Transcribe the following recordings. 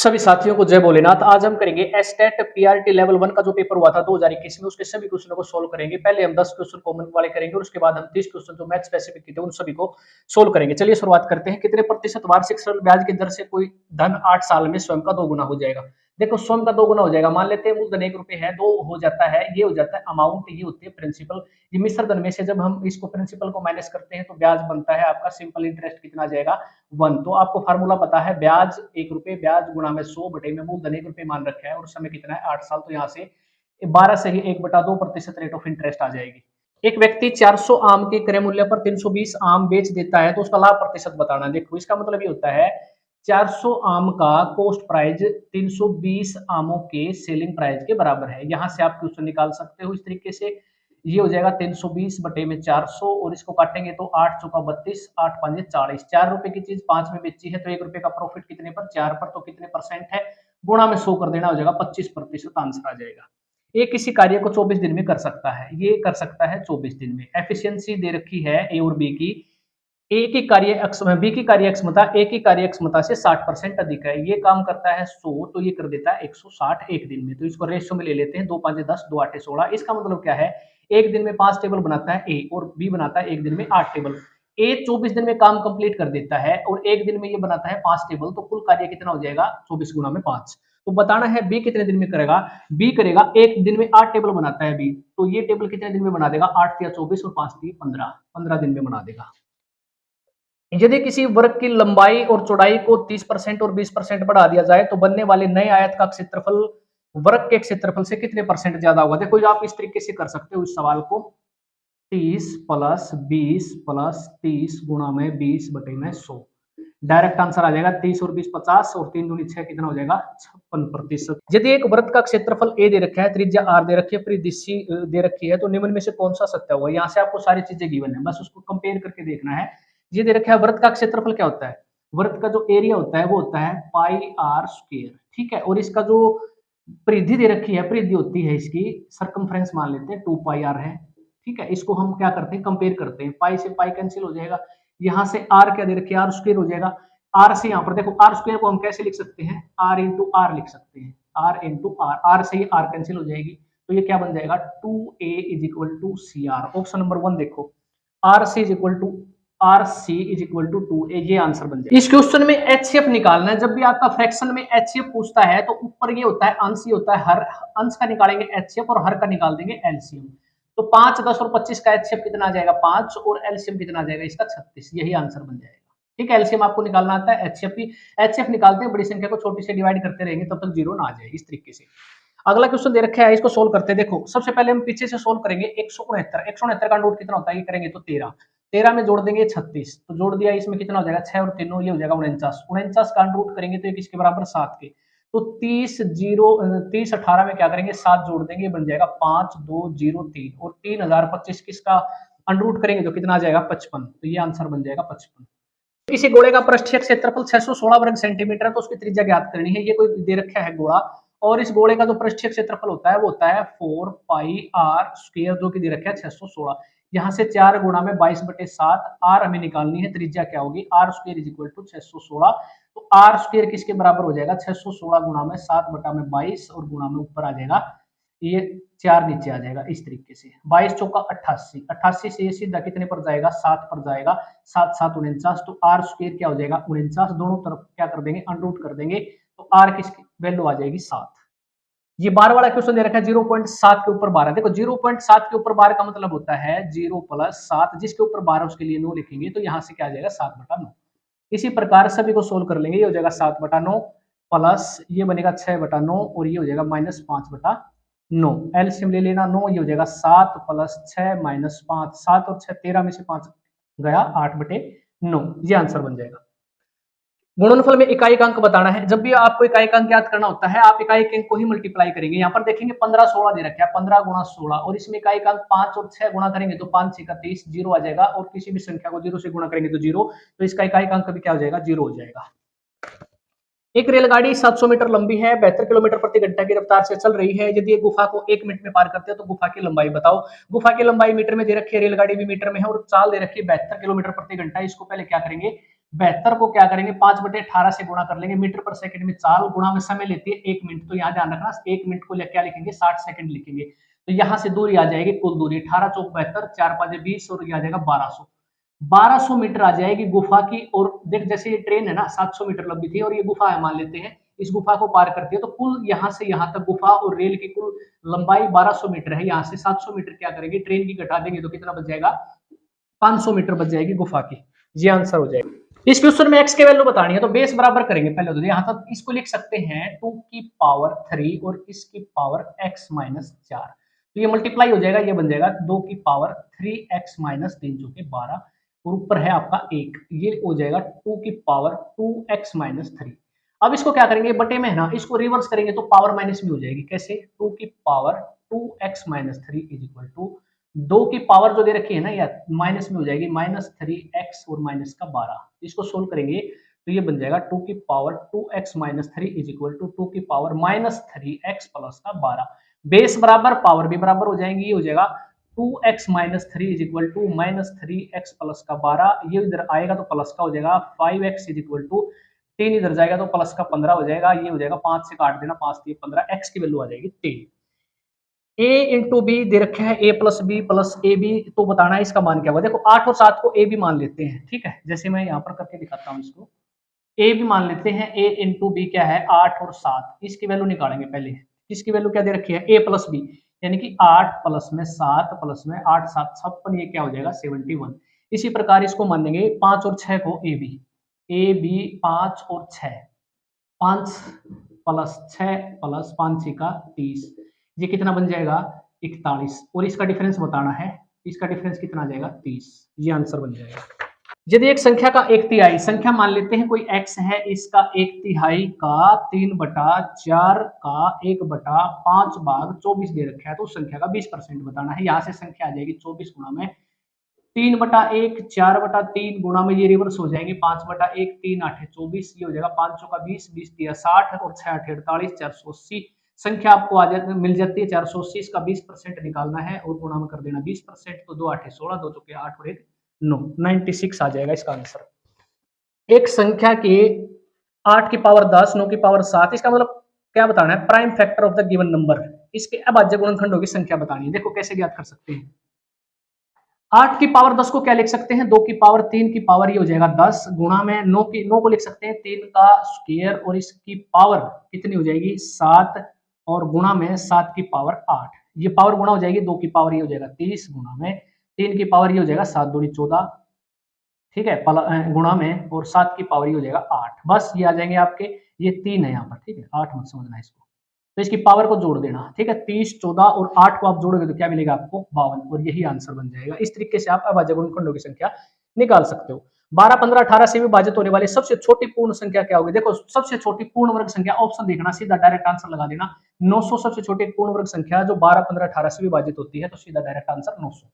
सभी साथियों को जय भोलेनाथ। आज हम करेंगे एस्टेट पीआरटी लेवल 1 का जो पेपर हुआ था 2021 में, उसके सभी क्वेश्चनों को सोल्व करेंगे। पहले हम 10 क्वेश्चन कॉमन वाले करेंगे और उसके बाद हम 30 क्वेश्चन जो मैथ स्पेसिफिक थे उन सभी को सोल्व करेंगे। चलिए शुरुआत करते हैं। कितने प्रतिशत वार्षिक सरल ब्याज की दर से कोई धन 8 साल में स्वयं का 2 गुना हो जाएगा? देखो, स्वयं का 2 गुना हो जाएगा। मान लेते हैं मूलधन 1 रुपए है, 2 हो जाता है, ये हो जाता है अमाउंट, ये होती है प्रिंसिपल। ये मिश्र धन में से जब हम इसको प्रिंसिपल को माइनस करते हैं तो ब्याज बनता है आपका सिंपल इंटरेस्ट कितना आ जाएगा 1। तो आपको फार्मूला पता है, ब्याज 1 रुपए, ब्याज गुणा में 100 बटे में मूलधन 1 रुपए मान रखा है और समय कितना है 8 साल। तो यहाँ से 12 से ही 1/2% रेट ऑफ इंटरेस्ट आ जाएगी। एक व्यक्ति 400 आम के क्रय मूल्य पर 320 आम बेच देता है तो उसका लाभ प्रतिशत बताना। देखो, इसका मतलब ये होता है 400 आम का कॉस्ट प्राइस 320 आमों के सेलिंग प्राइस के बराबर है। यहां से आप क्वेश्चन निकाल सकते हो इस तरीके से। ये हो जाएगा 320 बटे में 400 और इसको काटेंगे तो 8 चौका 32, 8 5 40। 4 रुपए की चीज 5 में बेची है तो 1 रुपए का प्रॉफिट कितने पर? 4 पर। तो कितने परसेंट है? गुणा में 100 कर देना, हो जाएगा 25% आंसर आ जाएगा। ये किसी कार्य को 24 दिन में कर सकता है, ये कर सकता है 24 दिन में। एफिशिएंसी दे रखी है ए और बी की। ए की कार्य क्षमता, बी की कार्य क्षमता ए की कार्य क्षमता से 60% अधिक है। ये काम करता है 100 तो ये कर देता है 160 एक दिन में। तो इसको रेशियो में ले लेते हैं, 2 5 10, 2 8 16। इसका मतलब क्या है, एक दिन में 5 टेबल बनाता है ए और बी बनाता है एक दिन में 8 टेबल। ए 24 दिन में काम कंप्लीट कर देता है और एक दिन में ये बनाता है 5 टेबल। तो कुल कार्य कितना हो जाएगा? 24 गुना में 5। तो बताना है बी कितने दिन में करेगा। बी करेगा एक दिन में 8 टेबल बनाता है बी, तो ये टेबल कितने दिन में बना देगा? 8 या 24 और 5 थी 15, 15 दिन में बना देगा। यदि किसी वर्ग की लंबाई और चौड़ाई को 30% और 20% बढ़ा दिया जाए तो बनने वाले नए आयत का क्षेत्रफल वर्ग के क्षेत्रफल से कितने परसेंट ज्यादा होगा? देखो, आप इस तरीके से कर सकते हो इस सवाल को। 30 प्लस 20 प्लस 30 गुणा में 20 बटे में 100। डायरेक्ट आंसर आ जाएगा 30 और 20 50 और 3 दूनी 6, कितना हो जाएगा? 56%। यदि एक वृत्त का क्षेत्रफल ए दे रखा है, त्रिज्या आर दे रखी है, परिधि सी दे रखी है तो निम्न में से कौन सा सत्य होगा? यहाँ से आपको सारी चीजें गिवन है, बस उसको कंपेयर करके देखना है। ये दे रखा है वृत्त का क्षेत्रफल क्या होता है? वृत्त का जो एरिया होता है वो होता है पाई आर स्क्वायर, ठीक है। और इसका जो परिधि दे रखी है, परिधि होती है इसकी सरकमफ्रेंस, मान लेते हैं 2 पाई आर है, ठीक है। इसको हम क्या करते हैं, कंपेयर करते हैं। पाई से पाई कैंसिल हो जाएगा, यहाँ से आर क्या दे रखी है, आर स्क्वायर हो जाएगा। आर से यहाँ पर देखो, आर स्क्वायर को हम कैसे लिख सकते हैं? आर इंटू आर लिख सकते हैं, आर इंटू आर। आर से ही आर कैंसिल हो जाएगी तो ये क्या बन जाएगा? 2a is equal to C R. Option number 1 देखो, R C is equal to R C is equal to 2a, ये आंसर बन जाएगा। इस क्वेश्चन में एचसीएफ निकालना है। जब भी आपका फ्रैक्शन में एचसीएफ पूछता है तो ऊपर ये होता है अंश, ये होता है हर। अंश का निकालेंगे एचसीएफ और हर का निकाल देंगे एलसीएम। तो 5 10 और 25 का एचसीएफ कितना आ जाएगा? 5 और एलसीएम कितना आ जाएगा इसका? 36। यही आंसर बन जाएगा, ठीक है। एलसीएम आपको निकालना आता है, एचसीएफ भी। एचसीएफ निकालते हैं, बड़ी संख्या को छोटी से डिवाइड करते रहेंगे तब तक जीरो ना आ जाए, इस तरीके से। अगला क्वेश्चन दे रखा है, इसको सोल्व करते हैं। देखो, सबसे पहले हम पीछे से सोल्व करेंगे। 169 का नोट कितना होता है, ये करेंगे तो 13, 13 में जोड़ देंगे 36, तो जोड़ दिया, इसमें कितना हो जाएगा? 6 और 3 ये हो जाएगा 49, 49 का रूट करेंगे तो ये किसके बराबर? 7 के। तो 30 18 में क्या करेंगे? 7 जोड़ देंगे, बन जाएगा 5 2 0 3 और 3025 किसका अंडर करेंगे तो कितना आ जाएगा? 55। तो ये आंसर बन जाएगा 55। किसी गोले का पृष्ठीय क्षेत्रफल 616 वर्ग सेंटीमीटर है तो उसकी त्रिज्या ज्ञात करनी है। ये कोई दे रखा है गोला, और इस गोले का जो पृष्ठीय क्षेत्रफल होता है वो होता है 4 पाई आर स्क्वायर, जो कि दे रखा है 616। यहाँ से 4 गुणा में 22/7, आर हमें निकालनी है, त्रिज्या क्या होगी? R square is equal to 616। तो आर स्क्वायर किसके बराबर हो जाएगा? 616 गुणा में 7/22 और गुणा में ऊपर आ जाएगा ये 4 नीचे आ जाएगा, इस तरीके से। 22 चौका 88, 88 से ये सीधा कितने पर जाएगा? 7 पर जाएगा, 7 7 49। तो आर स्क्वायर क्या हो जाएगा? 49। दोनों तरफ क्या कर देंगे? अनरूट कर देंगे, तो आर किसकी वैल्यू आ जाएगी? 7। ये 12 वाला क्वेश्चन दे रखा है 0.7 के ऊपर 12। देखो, 0.7 के ऊपर 12 का मतलब होता है 0 + 7, जिसके ऊपर 12 उसके लिए 9 लिखेंगे, तो यहाँ से क्या आ जाएगा? 7/9। इसी प्रकार सभी को सोल्व कर लेंगे। ये हो जाएगा 7/9 प्लस ये बनेगा 6/9 और ये हो जाएगा -5/9। एलसीएम ले लेना, 9 ये हो जाएगा 7 + 6 - 5, 7 और 6 13 में से 5 गया, 8/9। ये आंसर बन जाएगा। गुणनफल में इकाई अंक बताना है। जब भी आपको इकाई अंक ज्ञात करना होता है, आप इकाई अंक को ही मल्टीप्लाई करेंगे। यहाँ पर देखेंगे 15 16 दे रखा है, 15 गुणा 16, और इसमें इकाई अंक 5 और 6 गुणा करेंगे तो 5 6 30, जीरो आ जाएगा। और किसी भी संख्या को 0 से गुणा करेंगे तो 0, तो इसका इकाई अंक भी क्या हो जाएगा? 0 हो जाएगा। एक रेलगाड़ी 700 मीटर लंबी है, 72 किलोमीटर प्रति घंटा की रफ्तार से चल रही है। यदि एक गुफा को 1 मिनट में पार करते हो तो गुफा की लंबाई बताओ। गुफा की लंबाई मीटर में दे रखी है, रेलगाड़ी भी मीटर में है और चाल दे रखी है 72 किलोमीटर प्रति घंटा। इसको पहले क्या करेंगे? 72 को क्या करेंगे 5/18 से गुणा कर लेंगे। मीटर पर सेकंड में चाल गुणा में समय लेती है 1 मिनट, तो यहाँ ध्यान रखना 1 मिनट को क्या लिखेंगे 60 सेकंड लिखेंगे। तो यहाँ से दूरी आ जाएगी, कुल दूरी 18 चौक 72, 4 5 20 और ये आ जाएगा 1200। 1200 मीटर आ जाएगी गुफा की। और देख जैसे ये ट्रेन है ना 700 मीटर लंबी थी और ये गुफा है मान लेते हैं, इस गुफा को पार करती है, तो कुल यहाँ से यहाँ तक गुफा और रेल की कुल लंबाई 1200 मीटर है। यहाँ से 700 मीटर क्या करेंगे ट्रेन की घटा देंगे तो कितना बच जाएगा 500 मीटर बच जाएगी गुफा की। ये आंसर हो जाएगा। इस क्वेश्चन में x की वैल्यू बतानी है तो बेस बराबर करेंगे पहले, तो यहाँ तक इसको लिख सकते हैं 2 की पावर 3 और इसकी पावर x माइनस 4, तो ये मल्टीप्लाई हो जाएगा, ये बन जाएगा 2 की पावर 3x माइनस 3 जो कि 12 और ऊपर है आपका 1, ये हो जाएगा 2 की पावर 2x माइनस 3। अब इसको क्या करेंगे बटे में है ना, इसको रिवर्स करेंगे तो पावर माइनस में हो जाएगी। कैसे 2 की power 2x minus 3 is equal to 2 की पावर जो दे रखी है ना या माइनस में हो जाएगी -3x और माइनस का 12। इसको सोल्व करेंगे तो ये बन जाएगा 2 की power 2x minus 3 is equal to 2 की पावर -3x प्लस का 12। बेस बराबर पावर भी बराबर हो जाएंगी, ये हो जाएगा 2x minus 3 is equal to -3x plus का 12। ये इधर आएगा तो प्लस का हो जाएगा 5x इज इक्वल टू 3 इधर जाएगा तो प्लस का 15 हो जाएगा। ये हो जाएगा 5 से काट देना 5 3 15, x की वैल्यू आ जाएगी 3। a इंटू बी दे रखा है a plus B plus A B, तो बताना है इसका मान क्या होगा। देखो 8 और 7 को a भी मान लेते हैं, ठीक है, जैसे मैं यहाँ पर करके दिखाता हूँ इसको। a भी मान लेते हैं, a इंटू बी क्या है 8 और 7, इसकी वैल्यू निकालेंगे पहले। इसकी वैल्यू क्या दे रखी है a प्लस बी, यानी कि 8 प्लस में 7 प्लस में 8 7 56, ये क्या हो जाएगा 71। इसी प्रकार इसको मानेंगे 5 और 6 को ए बी 5 और 6, 5 प्लस 6 प्लस 5 का 30, ये कितना बन जाएगा 41, और इसका डिफरेंस बताना है, इसका डिफरेंस कितना आ जाएगा 30, ये आंसर बन जाएगा। यदि एक संख्या का 1/3 संख्या मान लेते हैं कोई x है, इसका 1/3 का 3/4 का 1/5 भाग 24 दे रखा है, तो उस संख्या का 20% बताना है। यहाँ से संख्या आ जाएगी 24 गुणा में 3/1 4/3 गुणा में ये रिवर्स हो जाएंगे 5/1 3 8 24, ये हो जाएगा 5 चौका 20 20 3 60 और 6 8 48 480। संख्या आपको आ जाती मिल जाती है 480, इसका 20% निकालना है और गुणा में कर देना 20%, तो 2 8 16 2 चौके 8 और 1 9 96 आ जाएगा इसका आंसर। एक संख्या के 8 की पावर 10 9 की पावर 7, इसका मतलब क्या बताना है prime factor of the given number, इसके अभाज्य गुणनखंडों की संख्या बतानी है। देखो कैसे ज्ञात कर सकते हैं। 8 की पावर 10 को क्या लिख सकते हैं 2 की पावर 3 की पावर, ये हो जाएगा 10 गुणा में 9 को लिख सकते हैं 3 का स्क्वायर और इसकी पावर कितनी हो जाएगी 7 और गुणा में 7 की पावर 8, ये पावर गुणा हो जाएगी 2 की पावर ये हो जाएगा 30 गुणा में 3 की पावर ये हो जाएगा 7 दूनी 14, ठीक है, गुणा में और 7 की पावर ये हो जाएगा 8। बस ये आ जाएंगे आपके, ये 3 है यहाँ पर, ठीक है, 8 मत समझना इसको, तो इसकी पावर को जोड़ देना, ठीक है, 30 14 और 8 को आप जोड़ोगे तो क्या मिलेगा आपको 52, और यही आंसर बन जाएगा। इस तरीके से आप अभाज्य गुणनखंडों की संख्या निकाल सकते हो। 12 15 18 से विभाजित होने वाली सबसे छोटी पूर्ण संख्या क्या होगी। देखो सबसे छोटी पूर्ण वर्ग संख्या, ऑप्शन देखना, सीधा डायरेक्ट आंसर लगा देना 900 सबसे छोटी पूर्ण वर्ग संख्या जो 12 15 18 से विभाजित होती है, तो सीधा direct answer 900।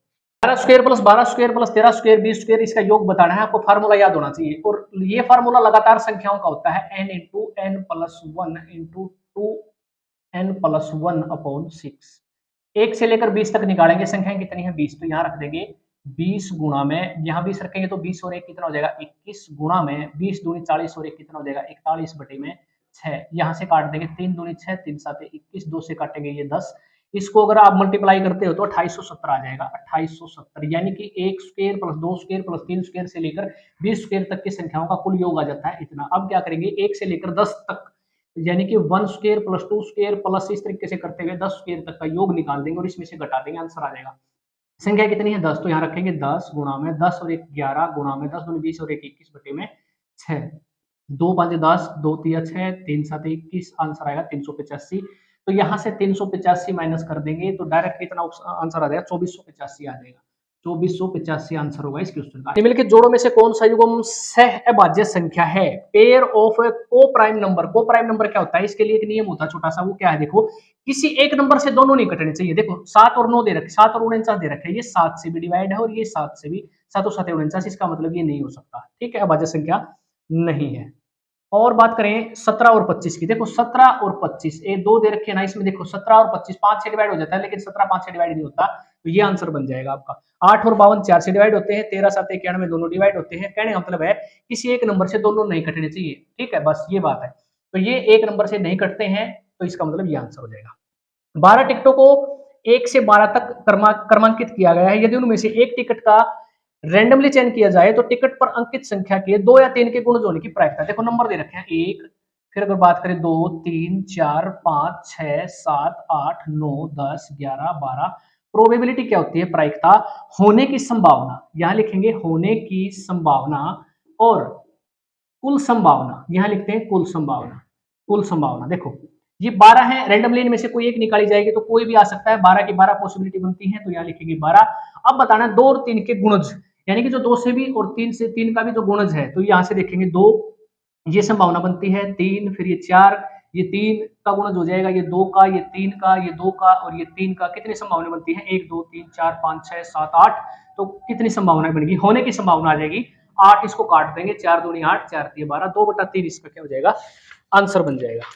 12 square plus 12 square plus 13 square 20 square, इसका योग बताना है आपको, फार्मूला याद होना चाहिए, और ये फार्मूला लगातार संख्याओं का होता है n into n plus 1 into 2n plus 1 upon 6। 1 से लेकर 20 तक निकालेंगे, संख्याएं कितनी है 20, तो यहाँ रख देंगे 20 गुणा में, यहाँ 20 रखेंगे तो 20 और 1 कितना हो जाएगा 21 गुणा में 20 दूनी 40 और 1 कितना हो जाएगा 41 बटे में 6, यहाँ से काट देंगे 3 दूनी 6 3 7 21, 2 से काटेंगे ये 10, इसको अगर आप मल्टीप्लाई करते हो तो 2870 आ जाएगा 2870, यानी कि 1 square plus 2 square plus 3 square से लेकर 20 स्क्वायर तक की संख्याओं का कुल योग आ जाता है इतना। अब क्या करेंगे 1 से लेकर 10 तक, यानी कि 1 स्क्वायर प्लस 2 स्क्वायर प्लस इस तरीके से करते हुए 10 स्क्वायर तक का योग निकाल देंगे और इसमें से घटा देंगे, आंसर आ जाएगा। संख्या कितनी है 10, तो यहाँ रखेंगे 10 गुणा में 10 और 1 11 गुणा में 10 दूनी 20 और 1 21 बटे में 6, 2 5 10 2 3 6 3 7 21, आंसर आएगा 385। तो यहाँ से 385 माइनस कर देंगे तो डायरेक्ट कितना आंसर आ जाएगा 2485 आ जाएगा, 2485 आंसर होगा इस क्वेश्चन का। निम्नलिखित जोड़ों में से कौन सा युग्म सहअभाज्य संख्या है। पेयर ऑफ को प्राइम नंबर, को प्राइम नंबर क्या होता है, इसके लिए एक नियम होता है छोटा सा, वो क्या है देखो, किसी एक नंबर से दोनों नहीं कटने चाहिए। देखो 7 और 9 दे रखे, 7 और 49 दे रखे, ये 7 से भी डिवाइड है और ये 7 से भी, 7 और 7 49, इसका मतलब ये नहीं हो सकता, ठीक है, अभाज्य संख्या नहीं है। और बात करें 17 और 25 की, देखो 17 और 25 ये दो दे रखे हैं ना, इसमें देखो 17 और 25 5 से डिवाइड हो जाता है, लेकिन 17 5 से डिवाइड नहीं होता, तो ये आंसर बन जाएगा आपका। 8 और 52 4 से डिवाइड होते हैं, 13 7 91 दोनों डिवाइड होते हैं। कहने का मतलब है किसी एक नंबर से दोनों नहीं कटने चाहिए, ठीक है, बस ये बात है। तो ये एक नंबर से नहीं कटते हैं, तो इसका मतलब ये आंसर हो जाएगा। 12 टिकटों को 1 से 12 तक क्रमांकित किया गया है। यदि उनमें से एक टिकट का रैंडमली चयन किया जाए तो टिकट पर अंकित संख्या के 2 या 3 के गुणज होने की प्रायिकता, देखो नंबर दे रखे हैं 1, फिर अगर बात करें 2 3 4 5 6 7 8 9 10 11 12, प्रोबेबिलिटी क्या होती है, प्रायिकता, होने की संभावना, यहां लिखेंगे होने की संभावना, और कुल संभावना, यहां लिखते हैं कुल संभावना। कुल संभावना देखो ये 12 है, रैंडमली इनमें से कोई एक निकाली जाएगी तो कोई भी आ सकता है, 12 की 12 पॉसिबिलिटी बनती है, तो यहाँ लिखेंगे 12। अब बताना 2 और 3 के गुणज, यानी कि जो 2 से भी और 3 से 3 का भी जो गुणज है, तो यहाँ से देखेंगे 2, ये संभावना बनती है 3, फिर ये 4, ये 3 का गुणज हो जाएगा, ये 2 का, ये 3 का, ये 2 का और ये 3 का, कितनी संभावना बनती है 1 2 3 4 5 6 7 8, तो कितनी संभावना बनेगी, होने की संभावना आ जाएगी 8, इसको काट देंगे 4 दूनी 8 4 3 12, 2/3 इसका क्या हो जाएगा, आंसर बन जाएगा।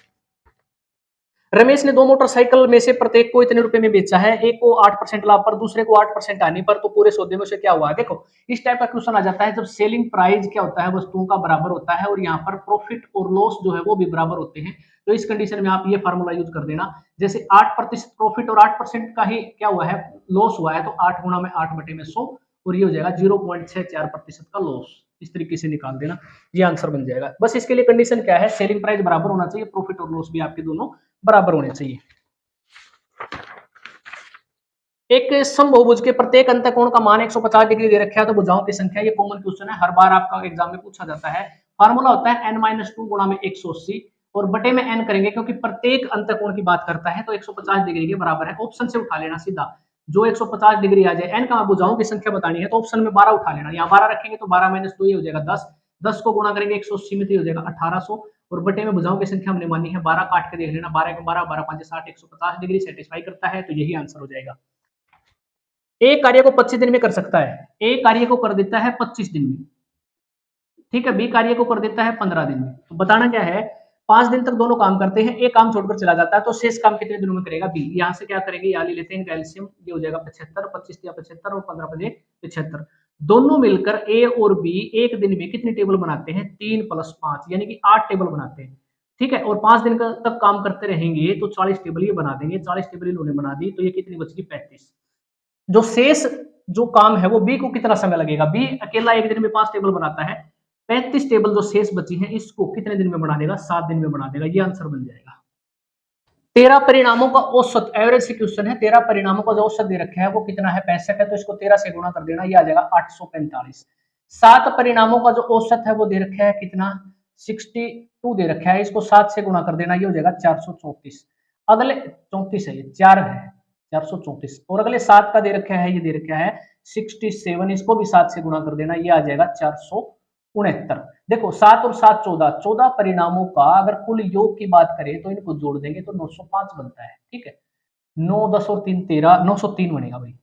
रमेश ने 2 मोटरसाइकिल में से प्रत्येक को इतने रुपए में बेचा है, एक को 8% लाभ पर, दूसरे को 8% आने पर, तो पूरे सौदे में से क्या हुआ है। देखो इस टाइप का क्वेश्चन आ जाता है जब सेलिंग प्राइस क्या होता है, वस्तुओं का बराबर होता है, और यहाँ पर प्रॉफिट और लॉस जो है वो भी बराबर होते हैं। तो इस कंडीशन में आप ये फार्मूला यूज कर देना, जैसे 8% प्रॉफिट और 8% का ही क्या हुआ है, लॉस हुआ है, तो 8 गुणा में 8/100, और ये हो जाएगा 0.64% का लॉस। इस तरीके से निकाल देना, ये आंसर बन जाएगा। बस इसके लिए कंडीशन क्या है, सेलिंग प्राइस बराबर होना चाहिए, प्रॉफिट और लॉस भी आपके दोनों बराबर होने चाहिए। एक समबहुभुज के प्रत्येक अंतःकोण का मान 150 डिग्री दे रखा है, तो भुजाओं की संख्या, ये कॉमन क्वेश्चन है, हर बार आपका एग्जाम में पूछा जाता है। फार्मूला होता है n-2 गुणा में 180, और बटे में n करेंगे, क्योंकि प्रत्येक अंतःकोण की बात करता है, तो 150 डिग्री के बराबर है। ऑप्शन से उठा लेना सीधा, जो 150 डिग्री आ जाए, n का भुजाओं की संख्या बतानी है, तो ऑप्शन में 12 उठा लेना, यहाँ 12 रखेंगे तो 12 - 2 ये हो जाएगा 10, 10 को गुणा करेंगे 180 में, तो हो जाएगा 1800, और बटे में भुजाओं की संख्या हमने मानी है 12, काट के देख लेना, 12 के 12 12 5 60, 150 डिग्री सेटिस्फाई करता है, तो यही आंसर हो जाएगा। एक कार्य को 25 दिन में कर सकता है, एक कार्य को कर देता है 25 दिन में, ठीक है, बी कार्य को कर देता है 15 दिन में। तो बताना क्या है, 5 दिन तक दोनों काम करते हैं, एक काम छोड़कर चला जाता है, तो शेष काम कितने दिनों में करेगा, बी। यहाँ से क्या करेंगे, यहाँ ले लेते हैं कैल्शियम, ये हो जाएगा 75, 25 या 75 और 15 बजे 75, दोनों मिलकर ए और बी एक दिन में कितनी टेबल बनाते हैं, 3 + 5 यानी कि 8 टेबल बनाते हैं, ठीक है, और 5 दिन तक काम करते रहेंगे तो 40 टेबल ये बना देंगे, 40 टेबल इन्होंने बना दी, तो ये कितनी बचेगी 35। जो शेष जो काम है वो बी को कितना समय लगेगा, बी अकेला एक दिन में 5 टेबल बनाता है, 35 टेबल जो शेष बची हैं इसको कितने दिन में बना देगा, 7 दिन में बना देगा, ये आंसर बन जाएगा। 13 परिणामों का औसत, एवरेज से क्वेश्चन है, 13 परिणामों का जो औसत दे रखा है वो कितना है, 65 है, तो इसको 13 से गुणा कर देना, ये आ जाएगा 845। 7 परिणामों का जो औसत है वो दे रखा है कितना, 62 दे रखा है, इसको 7 से गुणा कर देना, ये हो जाएगा 434। अगले 34 है, ये 4 है 434, और अगले 7 का दे रखा है, ये दे रखा है 67, इसको भी 7 से गुणा कर देना, ये आ जाएगा 469। देखो 7 और 7 14, 14 परिणामों का अगर कुल योग की बात करें तो इनको जोड़ देंगे तो 905 बनता है, ठीक है, 9 10 और 3 13, 903 बनेगा भाई,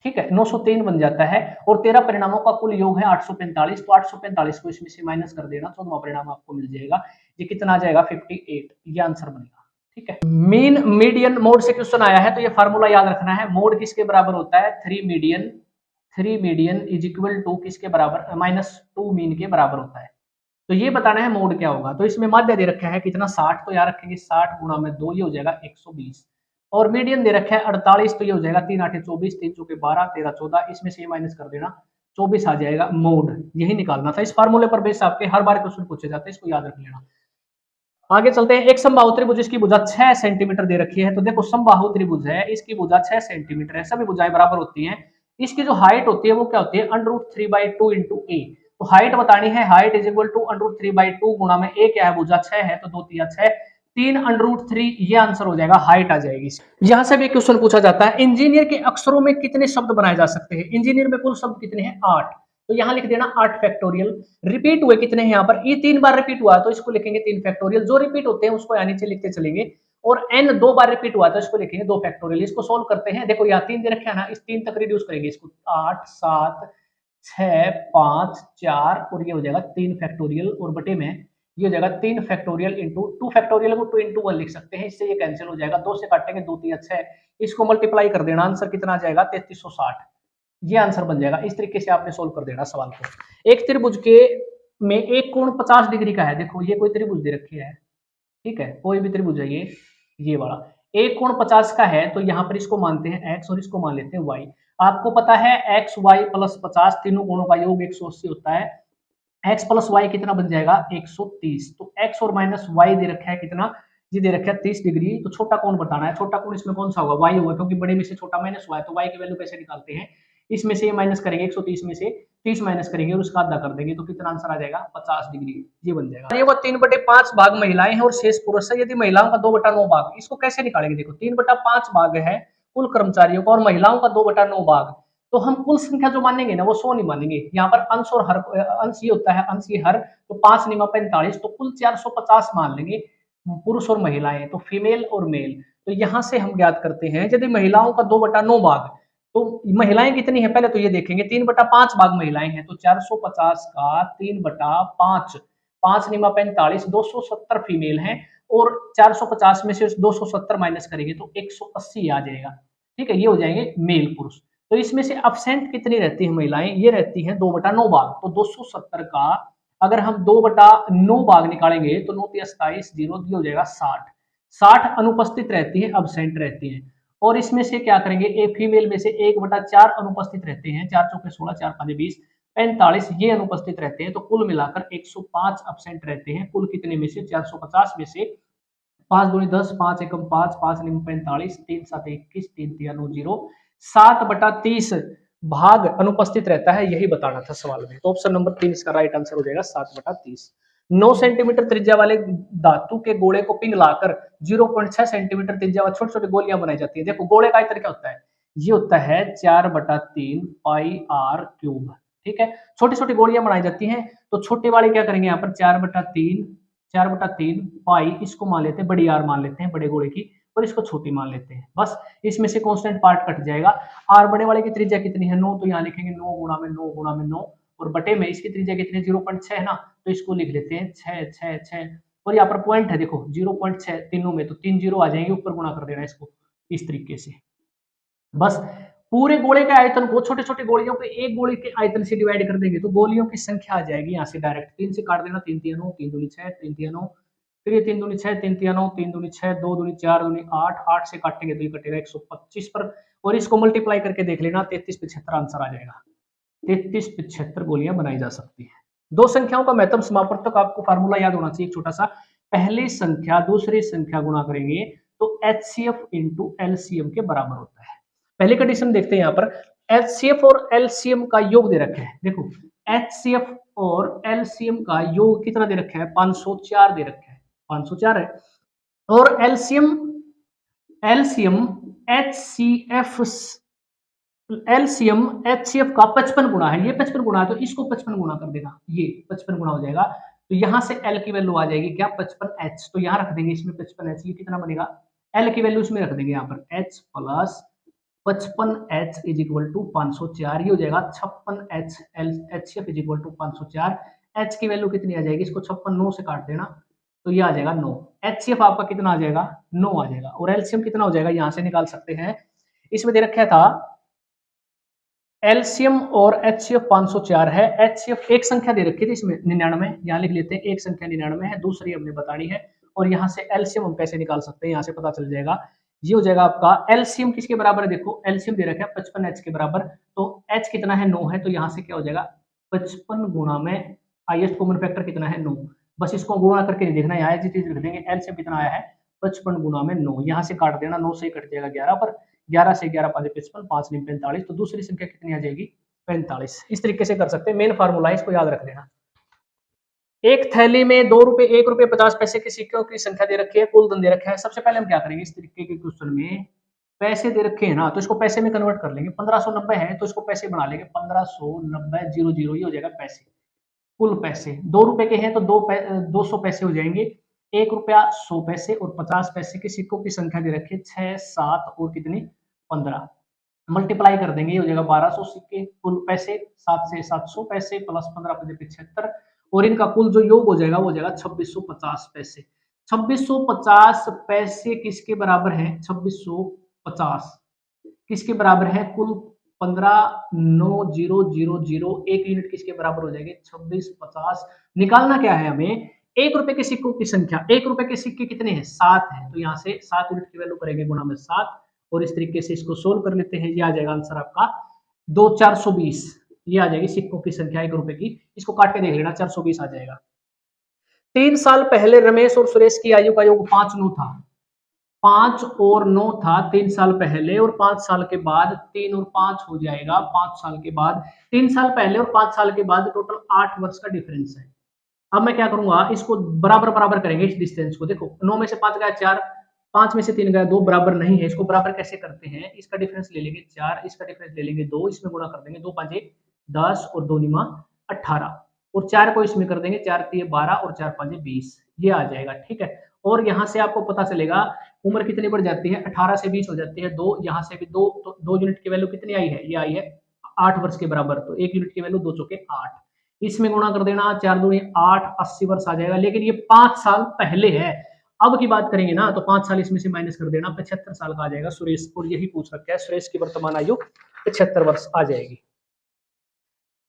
ठीक है, 903 बन जाता है, और 13 परिणामों का कुल योग है 845, तो 845 को इसमें से माइनस कर देना, 14वां परिणाम आपको मिल जाएगा, ये कितना आ जाएगा 58, ये आंसर बनेगा, ठीक है। मीन मीडियन मोड से क्वेश्चन आया है, तो ये फार्मूला याद रखना है, मोड किसके बराबर होता है, 3 मीडियन इज इक्वल टू किसके बराबर, -2 मीन के बराबर होता है। तो ये बताना है मोड क्या होगा, तो इसमें माध्य दे रखा है कितना 60, तो यार रखेंगे 60 गुणा में 2, ये हो जाएगा 120, और मीडियन दे रखा है 48, तो ये हो जाएगा 3 8 24, 3 चौके 12, 13 14, इसमें से ये माइनस कर देना, 24 आ जाएगा, मोड यही निकालना था। इस फार्मूले पर बेस आपके हर बार क्वेश्चन पूछे जाते हैं, इसको याद रख लेना। आगे चलते हैं, एक समबाहु त्रिभुज, इसकी भुजा 6 सेंटीमीटर दे रखी है, तो देखो समबाहु त्रिभुज है, इसकी भुजा 6 सेंटीमीटर है, सभी भुजाएं बराबर होती हैं, इसकी जो हाइट होती है वो क्या होती है, √3/2 इंटू ए, तो हाइट बतानी है, हाइट इज इक्वल टू √3/2 गुणा में ए क्या है, भुजा 6 है, तो 2 3 6, 3 √3, ये आंसर हो जाएगा, हाइट आ जाएगी। यहां से भी क्वेश्चन पूछा जाता है, इंजीनियर के अक्षरों में कितने शब्द बनाए जा सकते हैं, इंजीनियर में कुल शब्द कितने हैं 8, तो यहां लिख देना 8 फैक्टोरियल। रिपीट हुए कितने हैं, यहाँ पर ये 3 बार रिपीट हुआ, तो इसको लिखेंगे 3 फैक्टोरियल, जो रिपीट होते हैं उसको यहाँ नीचे लिखते चलेंगे, और n 2 बार रिपीट हुआ तो इसको लिखेंगे 2 फैक्टोरियल। इसको सोल्व करते हैं, देखो यहाँ 3 दे रखे हैं ना, इस 3 तक रिड्यूस करेंगे इसको, 8 7 6 5 4, और ये हो जाएगा 3 फैक्टोरियल, और बटे में ये हो जाएगा 3 फैक्टोरियल इंटू 2 फैक्टोरियल को 2 इंटू 1 लिख सकते हैं, इससे ये कैंसिल हो जाएगा, 2 से काटेंगे 2 3 6, इसको मल्टीप्लाई कर देना, आंसर कितना आ जाएगा 3360। ये आंसर बन जाएगा। इस तरीके से आपने सोल्व कर देना सवाल को। एक त्रिभुज के में एक कोण 50 डिग्री का है, देखो ये कोई त्रिभुज दे रखी है, ठीक है, कोई भी त्रिभुज है ये वाला, एक कोण 50 का है, तो यहाँ पर इसको मानते हैं x और इसको मान लेते हैं y। आपको पता है x y प्लस 50 तीनों कोणों का योग 180 होता है, x प्लस वाई कितना बन जाएगा 130। तो x और माइनस वाई दे रखा है कितना, ये दे रखा है 30 डिग्री। तो छोटा कोण बताना है, छोटा कोण इसमें कौन सा होगा y होगा, क्योंकि बड़े में से छोटा माइनस हुआ है, तो y की वैल्यू कैसे निकालते हैं, इसमें से ये माइनस करेंगे, 130 में से 30 माइनस करेंगे और उसका आधा कर देंगे, तो कितना आंसर आ जाएगा 50 डिग्री, ये बन जाएगा। ये वो 3/5 भाग महिलाएं हैं और शेष पुरुष है। यदि महिलाओं का 2/9 भाग, इसको कैसे निकालेंगे, देखो 3/5 भाग है कुल कर्मचारियों का और महिलाओं का 2/9 भाग, तो हम कुल संख्या जो मानेंगे ना वो 100 नहीं मानेंगे, यहाँ पर अंश और हर, अंश ये होता है, अंश ये हर, तो 5 निमा 45, तो कुल 450 मान लेंगे पुरुष और महिलाएं, तो फीमेल और मेल। तो यहाँ से हम ज्ञात करते हैं यदि महिलाओं का 2/9 भाग, तो महिलाएं कितनी है पहले तो ये देखेंगे, 3/5 भाग महिलाएं हैं, तो 450 का 3/5, 5 निमा 45, 270 फीमेल हैं, और 450 में से 270 माइनस करेंगे तो 180 आ जाएगा, ठीक है, ये हो जाएंगे मेल पुरुष। तो इसमें से absent कितनी रहती है महिलाएं, ये रहती हैं 2/9 भाग, तो 270 का अगर हम 2/9 भाग निकालेंगे तो 9 27 0 हो जाएगा 60। 60 अनुपस्थित रहती है, absent रहती है, और इसमें से क्या करेंगे, एक फीमेल में से 1/4 अनुपस्थित रहते हैं, 4 चौके 16 4 5 20 45 ये अनुपस्थित रहते हैं, तो कुल मिलाकर 105 absent रहते हैं, कुल कितने में से 450 में से 5 दूनी 10 5 एकम 5 5 निम 45 3 7 21 3 3 9 0 7/30 भाग अनुपस्थित रहता है, यही बताना था सवाल में। तो ऑप्शन नंबर 3 इसका राइट आंसर हो जाएगा 7/30। 9 सेंटीमीटर त्रिज्या वाले धातु के गोले को पिघलाकर 0.6 सेंटीमीटर त्रिज्या वाली छोटी छोटी गोलियां बनाई जाती है। देखो गोले का आयतन क्या होता है, ये होता है 4/3 पाई आर क्यूब, ठीक है, छोटी छोटी गोलियां बनाई जाती हैं, तो छोटे वाले क्या करेंगे यहाँ पर 4/3 पाई, इसको मान लेते हैं बड़ी आर मान लेते हैं बड़े गोले की, और इसको छोटी मान लेते हैं, बस इसमें से कांस्टेंट पार्ट कट जाएगा। आर बड़े वाले की त्रिज्या कितनी है 9, तो यहाँ लिखेंगे 9 गुणा में 9 गुणा में 9, और बटे में इसकी त्रिज्या कितनी है 0.6 है ना, तो इसको लिख लेते हैं 6 6 6, और यहाँ पर पॉइंट है देखो 0.6 तीनों में, तो 3 0 आ जाएंगे, ऊपर गुणा कर देना इसको इस तरीके से। बस पूरे गोले के आयतन को छोटे छोटे गोलियों के एक गोले के आयतन से डिवाइड कर देंगे, तो गोलियों की संख्या आ जाएगी यहाँ से डायरेक्ट, 3 से काट देना, 3 3 9 3 दूनी 6 3 3 9, फिर ये 3 दूनी 6 3 3 9 3 दूनी 6 2 दूनी 4 दूनी 8 8 से काटेंगे तो ये कटेगा 125 पर, और इसको मल्टीप्लाई करके देख लेना 3375 आंसर आ जाएगा। 3375 गोलियां बनाई जा सकती है। दो संख्याओं का महत्तम समापवर्तक आपको फार्मूला याद होना चाहिए, एक छोटा सा, पहली संख्या दूसरी संख्या गुणा करेंगे तो HCF इंटू LCM के बराबर होता है। पहली कंडीशन देखते हैं यहाँ पर, HCF और LCM का योग दे रखा है, देखो HCF और LCM का योग कितना दे रखा है 504 दे रखा है, 504 है, और LCM HCF का 55 गुणा है, ये 55 गुणा है, तो इसको 55 गुणा कर देना, ये 55 गुणा हो जाएगा, तो यहां से L की वैल्यू आ जाएगी क्या 55H, तो यहां रख देंगे इसमें 55H, ये कितना बनेगा L की वैल्यू इसमें रख देंगे यहाँ पर H plus 55H is equal to 504, ये हो जाएगा 56H HCF is equal to 504, H की वैल्यू कितनी आ जाएगी, इसको 56 9 से काट देना, तो ये आ जाएगा 9, HCF आपका कितना आ जाएगा 9 आ जाएगा, और LCM कितना हो जाएगा यहां से निकाल सकते हैं, इसमें दे रखा था LCM और HCF 504 है, HCF एक संख्या दे रखी थी इसमें 99, यहाँ लिख लेते हैं एक संख्या 99 है, दूसरी हमने बतानी है, और यहाँ से LCM हम कैसे निकाल सकते हैं, यहाँ से पता चल जाएगा, ये हो जाएगा आपका LCM किसके बराबर है, देखो LCM दे रखा है 55H के बराबर, तो H कितना है 9 है, तो यहाँ से क्या हो जाएगा 55 गुणा में हाईएस्ट कॉमन फैक्टर कितना है 9, बस इसको गुणा करके नहीं देखना, यहाँ चीज लिख देंगे LCM कितना आया है 55 गुणा में 9, यहाँ से काट देना, 9 से ही कट जाएगा 11 पर, 11 से 11 5 55 5 9 45, तो दूसरी संख्या कितनी आ जाएगी 45। इस तरीके से कर सकते हैं, मेन फार्मूला है, इसको याद रख देना। एक थैली में 2 रुपए 1 रुपए 50 पैसे के सिक्कों की संख्या दे रखी है, कुल धन दे रखा है। सबसे पहले हम क्या करेंगे, इस तरीके के क्वेश्चन में पैसे दे रखे हैं ना, तो इसको पैसे में कन्वर्ट कर लेंगे, 1590 है तो इसको पैसे बना लेंगे, 1590 00 ये हो जाएगा पैसे, कुल पैसे 2 रुपए के हैं तो 200 पैसे हो जाएंगे, 1 रुपया 100 पैसे, और 50 पैसे के सिक्कों की संख्या दे रखी है 6 7 और कितनी 15, मल्टीप्लाई कर देंगे, ये हो जाएगा 1200 सिक्के, कुल पैसे 7 से 700 पैसे प्लस 15 75, और इनका कुल जो योग हो जाएगा वो हो जाएगा 2650 पैसे। 2650 पैसे किसके बराबर है? 2650 किसके बराबर है? कुल 15,9,000 एक यूनिट किसके बराबर हो जाएगी? 2650। निकालना क्या है हमें? 1 रुपए के सिक्कों की संख्या। 1 रुपए के सिक्के कितने हैं? 7 हैं। तो यहाँ से 7 यूनिट की वैल्यू करेंगे गुणा में 7 और इस तरीके से इसको सोल्व कर लेते हैं। ये आ जाएगा आंसर आपका 2420। ये आ जाएगी सिक्कों की संख्या 1 रुपए की। इसको काट के देख लेना, 420 आ जाएगा। 3 साल पहले रमेश और सुरेश की आयु का योग 5,9 था। 5 और 9 था 3 साल पहले, और 5 साल के बाद 3 और 5 हो जाएगा 5 साल के बाद। 3 साल पहले और 5 साल के बाद टोटल 8 वर्ष का डिफरेंस है। अब मैं क्या करूंगा, इसको बराबर बराबर करेंगे इस डिस्टेंस को। देखो 9 में से 5 गया 4, 5 में से 3 गया 2, बराबर नहीं है। इसको बराबर कैसे करते हैं? इसका डिफरेंस ले लेंगे 4, इसका डिफरेंस ले लेंगे 2, इसमें गुणा कर देंगे। 2 5 10 और 2 निमा 18, और 4 को इसमें कर देंगे, 4 3 12 और 4 5 20। ये आ जाएगा, ठीक है। और यहाँ से आपको पता चलेगा उम्र कितनी बढ़ जाती है? 18 से 20 हो जाती है 2, यहाँ से भी 2, तो 2 यूनिट की वैल्यू कितनी आई है? ये आई है 8 वर्ष के बराबर। तो 1 यूनिट की वैल्यू 2 चौके 8, इसमें गुणा कर देना, 4 दूनी 8, 80 वर्ष आ जाएगा। लेकिन ये 5 साल पहले है। अब की बात करेंगे ना तो 5 साल इसमें से माइनस कर देना, 75 साल का आ जाएगा सुरेश। और यही पूछ रखा है, सुरेश की वर्तमान आयु 75 वर्ष आ जाएगी।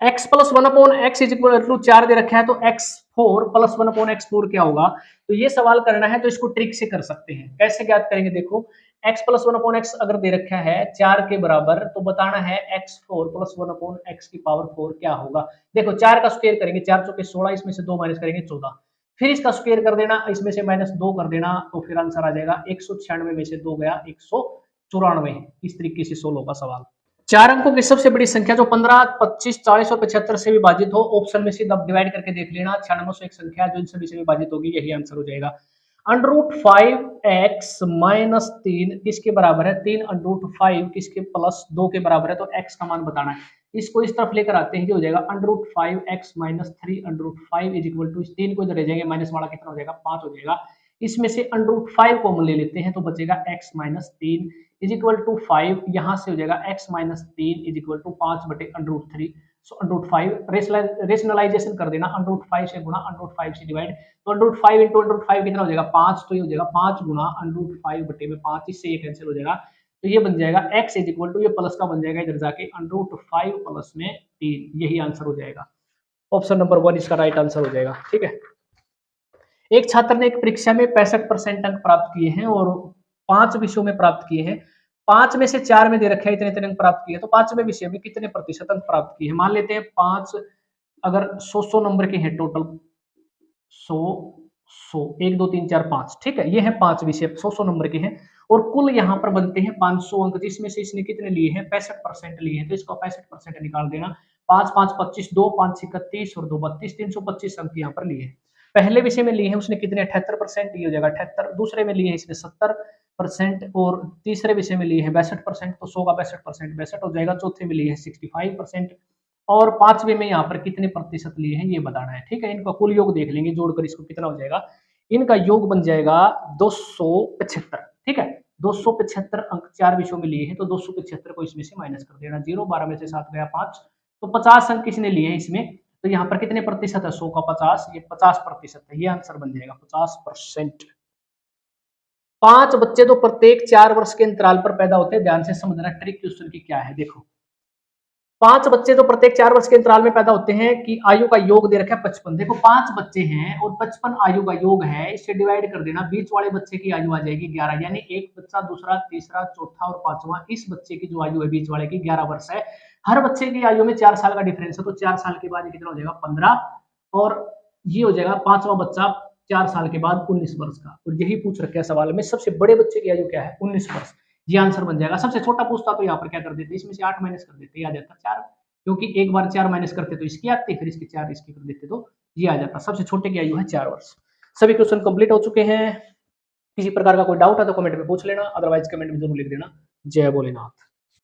x plus 1/x is equal to 4 दे रखा है, तो x4 प्लस 1/x4 क्या होगा? तो ये सवाल करना है तो इसको ट्रिक से कर सकते हैं। कैसे ज्ञात करेंगे? देखो x प्लस 1/x अगर दे रखा है 4 के बराबर, तो बताना है x4 प्लस 1/x की पावर 4 क्या होगा। देखो 4 का स्क्वायर करेंगे, 4 चौके 16, इसमें से 2 माइनस करेंगे 14, फिर इसका स्क्वायर कर देना, इसमें से -2 कर देना, तो फिर आंसर आ जाएगा 196 में से 2 गया 194। इस तरीके से सोल्व होगा सवाल। 4 अंकों की सबसे बड़ी संख्या जो 15, 25, 40 और 75 से विभाजित हो, ऑप्शन में से डिवाइड करके देख लेना। 96 एक संख्या जो इन सभी से विभाजित होगी, यही आंसर हो जाएगा। √5x माइनस 3 किसके बराबर है? 3 √5 किसके प्लस 2 के बराबर है? तो x का मान बताना है। इसको इस तरफ लेकर आते हैं, ये हो जाएगा √5x minus 3 √5 is equal to, इस 3 को इधर ले जाएंगे, माइनस वाला कितना हो जाएगा? 5 हो जाएगा। इसमें से √5 कॉमन ले लेते हैं, तो बचेगा x minus 3 is equal to 5। यहाँ से हो जाएगा x minus 3 is equal to 5 बटे √3। सो √5 रेशनलाइजेशन कर देना, √5 से गुणा, √5 से डिवाइड, तो √5 इंटू √5 कितना हो जाएगा? 5। तो ये हो जाएगा 5 गुणा √5 बटे में 5, इससे ये कैंसिल हो जाएगा। तो ये बन जाएगा x इज इक्वल टू, ये प्लस का बन जाएगा इधर जाके, √5 प्लस में 3, यही आंसर हो जाएगा। ऑप्शन नंबर 1 इसका राइट आंसर हो जाएगा, ठीक है। एक छात्र ने एक परीक्षा में 65% अंक प्राप्त किए हैं और 5 विषयों में प्राप्त किए हैं। 5 में से 4 में दे रखे हैं इतने अंक प्राप्त किए, तो 5वें विषय में कितने प्रतिशत अंक प्राप्त किए हैं? मान लेते हैं 5 अगर 100 नंबर के हैं टोटल, 100 1 2 3 4 5, ठीक है। ये है 5 विषय 100 नंबर के हैं, और कुल यहाँ पर बनते हैं 500 अंक, जिसमें से इसने कितने लिए हैं? 65% लिए हैं। तो इसका 65% निकाल देना। 5 5 25, 2 5 31 और 2 32, 325 अंक यहाँ पर लिए हैं। पहले विषय में लिए हैं उसने कितने? 78%, ये हो जाएगा 78। दूसरे में लिए हैं इसने 70%, और तीसरे विषय में लिए हैं 62%, तो 100 का 62% 62 हो जाएगा। चौथे में लिए हैं 65%, और 5वें में यहाँ पर कितने प्रतिशत लिए हैं ये बताना है, ठीक है। इनका कुल योग देख लेंगे, जोड़कर इसको कितना हो जाएगा। इनका योग बन जाएगा 275, ठीक है। 275 अंक 4 विषयों में लिए हैं, तो 275 को इसमें से माइनस कर देना। 0 12 में से 7 गया 5, तो 50 अंक किसने लिए हैं इसमें? तो यहाँ पर कितने प्रतिशत है? 100 का 50, ये 50% है। ये आंसर बन जाएगा 50%। 5 बच्चे तो प्रत्येक 4 वर्ष के अंतराल पर पैदा होते हैं। ध्यान से समझना ट्रिक क्वेश्चन की क्या है। देखो 5 बच्चे तो प्रत्येक 4 वर्ष के अंतराल में पैदा होते हैं कि आयु का योग दे रखा है 55। देखो 5 बच्चे हैं और 55 आयु का योग है, इससे डिवाइड कर देना। बीच वाले बच्चे की आयु आ जाएगी 11, यानी एक बच्चा, दूसरा, तीसरा, चौथा और 5वां, इस बच्चे की जो आयु है बीच वाले की 11 वर्ष है। हर बच्चे की आयु में 4 साल का डिफरेंस है, तो 4 साल के बाद कितना हो जाएगा? 15, और ये हो जाएगा 5वां बच्चा 4 साल के बाद 19 वर्ष का। और यही पूछ रखा है सवाल में, सबसे बड़े बच्चे की आयु क्या है? 19 वर्ष। ये आंसर बन जाएगा। सबसे छोटा पूछता तो यहाँ पर क्या कर देते? इसमें से 8 माइनस कर देते, आ जाता 4, क्योंकि एक बार 4 माइनस करते तो इसकी आती, फिर इसकी 4 इसकी कर देते तो ये आ जाता। सबसे छोटे की आयु है 4 वर्ष। सभी क्वेश्चन कंप्लीट हो चुके हैं। किसी प्रकार का कोई डाउट है तो कमेंट में पूछ लेना, अदरवाइज कमेंट में जरूर लिख देना। जय भोलेनाथ।